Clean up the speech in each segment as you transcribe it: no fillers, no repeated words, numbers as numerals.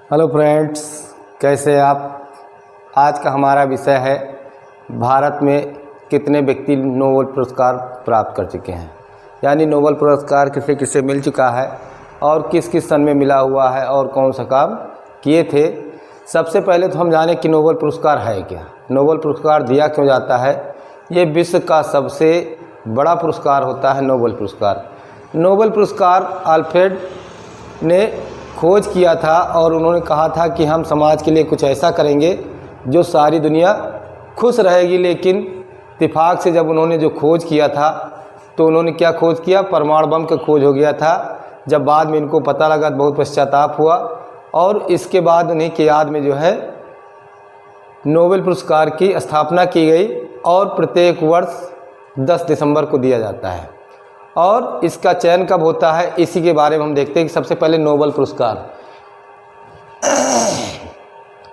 Hello friends, कैसे आप। आज का हमारा विषय है भारत में कितने व्यक्ति नोबेल पुरस्कार प्राप्त कर चुके हैं, यानी नोबेल पुरस्कार किसे किसे मिल चुका है और किस किस सन में मिला हुआ है और कौन सा काम किए थे। सबसे पहले तो हम जाने कि नोबेल पुरस्कार है क्या, नोबेल पुरस्कार दिया क्यों जाता है। ये विश्व का सबसे बड़ा पुरस्कार होता है नोबेल पुरस्कार। नोबेल पुरस्कार अल्फ्रेड ने खोज किया था और उन्होंने कहा था कि हम समाज के लिए कुछ ऐसा करेंगे जो सारी दुनिया खुश रहेगी। लेकिन इत्तेफाक से जब उन्होंने जो खोज किया था तो उन्होंने क्या खोज किया, परमाणु बम का खोज हो गया था। जब बाद में इनको पता लगा तो बहुत पश्चाताप हुआ और इसके बाद उन्हीं की याद में जो है नोबेल पुरस्कार की स्थापना की गई और प्रत्येक वर्ष 10 दिसंबर को दिया जाता है। और इसका चयन कब होता है, इसी के बारे में हम देखते हैं कि सबसे पहले नोबेल पुरस्कार।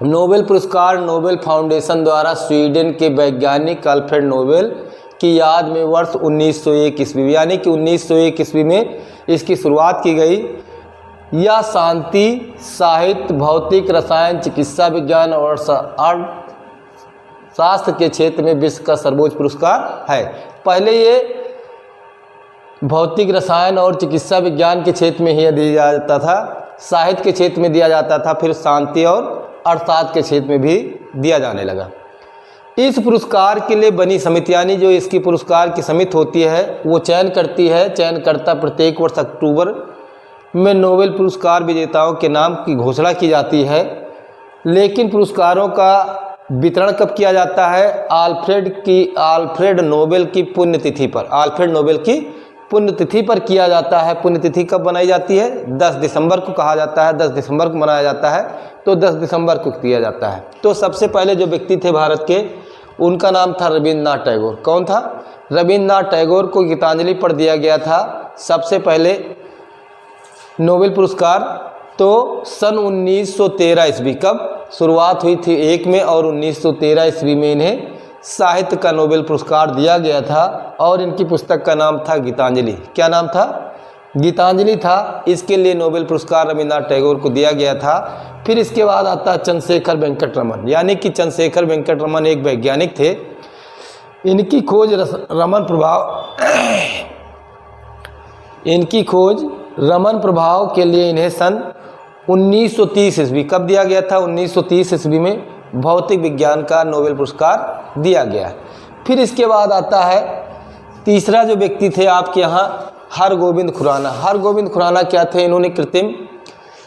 नोबेल पुरस्कार नोबेल फाउंडेशन द्वारा स्वीडन के वैज्ञानिक अल्फ्रेड नोबेल की याद में वर्ष 1901 ईस्वी यानी कि 1901 ईस्वी में इसकी शुरुआत की गई। यह शांति, साहित्य, भौतिक, रसायन, चिकित्सा विज्ञान और शास्त्र के क्षेत्र में विश्व का सर्वोच्च पुरस्कार है। पहले ये भौतिक, रसायन और चिकित्सा विज्ञान के क्षेत्र में ही दिया जाता था, साहित्य के क्षेत्र में दिया जाता था, फिर शांति और अर्थशास्त्र के क्षेत्र में भी दिया जाने लगा। इस पुरस्कार के लिए बनी समिति यानी जो इसकी पुरस्कार की समिति होती है वो चयन करती है। चयनकर्ता प्रत्येक वर्ष अक्टूबर में नोबेल पुरस्कार विजेताओं के नाम की घोषणा की जाती है। लेकिन पुरस्कारों का वितरण कब किया जाता है, अल्फ्रेड नोबेल की पुण्यतिथि पर, अल्फ्रेड नोबेल की पुण्यतिथि पर किया जाता है। पुण्यतिथि कब बनाई जाती है, 10 दिसंबर को कहा जाता है, 10 दिसंबर को मनाया जाता है, तो 10 दिसंबर को किया जाता है। तो सबसे पहले जो व्यक्ति थे भारत के, उनका नाम था रविन्द्रनाथ टैगोर। कौन था, रविन्द्रनाथ टैगोर को गीतांजलि पर दिया गया था सबसे पहले नोबेल पुरस्कार। तो सन 1913 ईस्वी, कब शुरुआत हुई थी 1 में और 1913 ईस्वी में इन्हें साहित्य का नोबेल पुरस्कार दिया गया था और इनकी पुस्तक का नाम था गीतांजलि। क्या नाम था, गीतांजलि था। इसके लिए नोबेल पुरस्कार रविन्द्रनाथ टैगोर को दिया गया था। फिर इसके बाद आता है चंद्रशेखर वेंकट रमन, यानी कि चंद्रशेखर वेंकट रमन एक वैज्ञानिक थे। इनकी खोज रमन प्रभाव के लिए इन्हें सन 1930 ईस्वी, कब दिया गया था, 1930 ईस्वी में भौतिक विज्ञान का नोबेल पुरस्कार दिया गया। फिर इसके बाद आता है तीसरा जो व्यक्ति थे आपके यहाँ, हरगोविंद खुराना। हरगोविंद खुराना क्या थे, इन्होंने कृत्रिम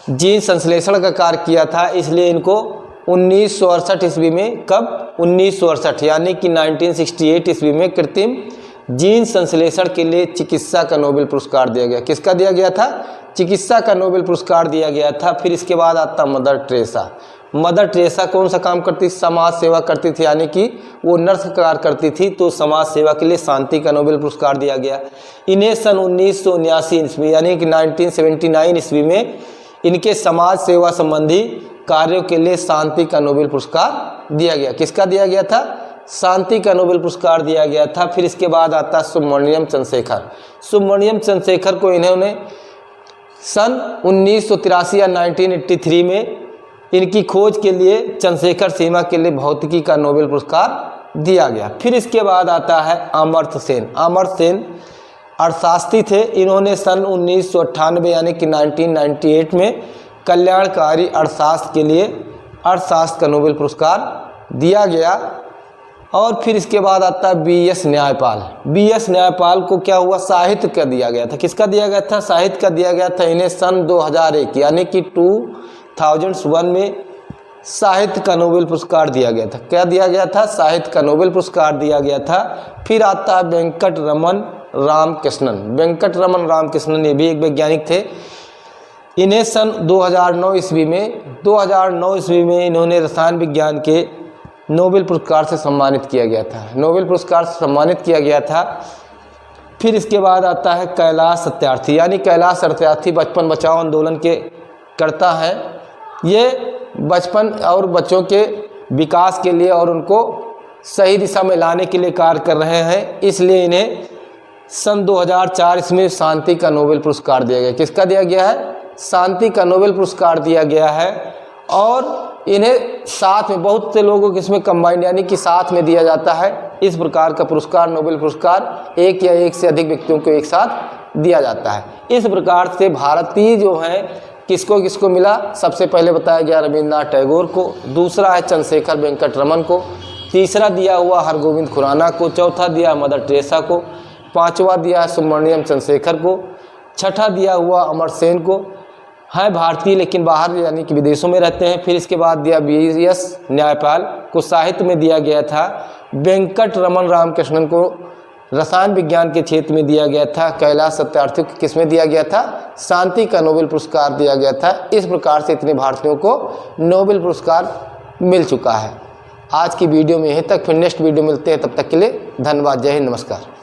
जीन संश्लेषण का कार्य किया था, इसलिए इनको 1968 ईस्वी में, कब 1968 यानी कि 1968 ईस्वी में कृत्रिम जीन संश्लेषण के लिए चिकित्सा का नोबेल पुरस्कार दिया गया। किसका दिया गया था, चिकित्सा का नोबेल पुरस्कार दिया गया था। फिर इसके बाद आता मदर टेरेसा। मदर टेरेसा कौन सा काम करती थी, समाज सेवा करती थी, यानी कि वो नर्स का कार्य करती थी, तो समाज सेवा के लिए शांति का नोबेल पुरस्कार दिया गया। इन्हें सन 1979 ईस्वी यानी कि 1979 ईस्वी में इनके समाज सेवा संबंधी कार्यों के लिए शांति का नोबेल पुरस्कार दिया गया। किसका दिया गया था, शांति का नोबेल पुरस्कार दिया गया था। फिर इसके बाद आता सुब्रमण्यम चंद्रशेखर। सुब्रमण्यम चंद्रशेखर को इन्होंने सन 1983 या 1983 में इनकी खोज के लिए चंद्रशेखर सीमा के लिए भौतिकी का नोबेल पुरस्कार दिया गया। फिर इसके बाद आता है अमर्त्य सेन। अमर्त्य सेन अर्थशास्त्री थे। इन्होंने सन 1998 यानी कि 1998 में कल्याणकारी अर्थशास्त्र के लिए अर्थशास्त्र का नोबेल पुरस्कार दिया गया। और फिर इसके बाद आता है BS न्यायपाल। BS न्यायपाल को क्या हुआ, साहित्य का दिया गया था। किसका दिया गया था, साहित्य का दिया गया था। इन्हें सन 2001 यानी कि 2001 में साहित्य का नोबेल पुरस्कार दिया गया था। क्या दिया गया था, साहित्य का नोबेल पुरस्कार दिया गया था। फिर आता है वेंकट रमन रामकृष्णन। वेंकट रमन रामकृष्णन ये भी एक वैज्ञानिक थे। इन्हें सन 2009 ईस्वी में इन्होंने रसायन विज्ञान के नोबेल पुरस्कार से सम्मानित किया गया था। नोबेल पुरस्कार से सम्मानित किया गया था। फिर इसके बाद आता है कैलाश सत्यार्थी, यानी कैलाश सत्यार्थी बचपन बचाओ आंदोलन के करता है। ये बचपन और बच्चों के विकास के लिए और उनको सही दिशा में लाने के लिए कार्य कर रहे हैं, इसलिए इन्हें सन 2004 इसमें शांति का नोबेल पुरस्कार दिया गया। किसका दिया गया है, शांति का नोबेल पुरस्कार दिया गया है। और इन्हें साथ में बहुत से लोगों को इसमें कंबाइंड यानी कि साथ में दिया जाता है। इस प्रकार का पुरस्कार नोबेल पुरस्कार एक या एक से अधिक व्यक्तियों को एक साथ दिया जाता है। इस प्रकार से भारतीय जो है किसको किसको मिला, सबसे पहले बताया गया रविन्द्रनाथ टैगोर को, दूसरा है चंद्रशेखर वेंकट रमन को, तीसरा दिया हुआ हरगोविंद खुराना को, चौथा दिया मदर टेरेसा को, पांचवा दिया सुब्रमण्यम चंद्रशेखर को, छठा दिया हुआ अमर सेन को, है भारतीय लेकिन बाहर यानी कि विदेशों में रहते हैं। फिर इसके बाद दिया BS न्यायपाल को, साहित्य में दिया गया था वेंकट रमन रामकृष्णन को, रसायन विज्ञान के क्षेत्र में दिया गया था कैलाश सत्यार्थी को, किसमें दिया गया था, शांति का नोबेल पुरस्कार दिया गया था। इस प्रकार से इतने भारतीयों को नोबेल पुरस्कार मिल चुका है। आज की वीडियो में यहीं तक, फिर नेक्स्ट वीडियो मिलते हैं, तब तक के लिए धन्यवाद। जय हिंद, नमस्कार।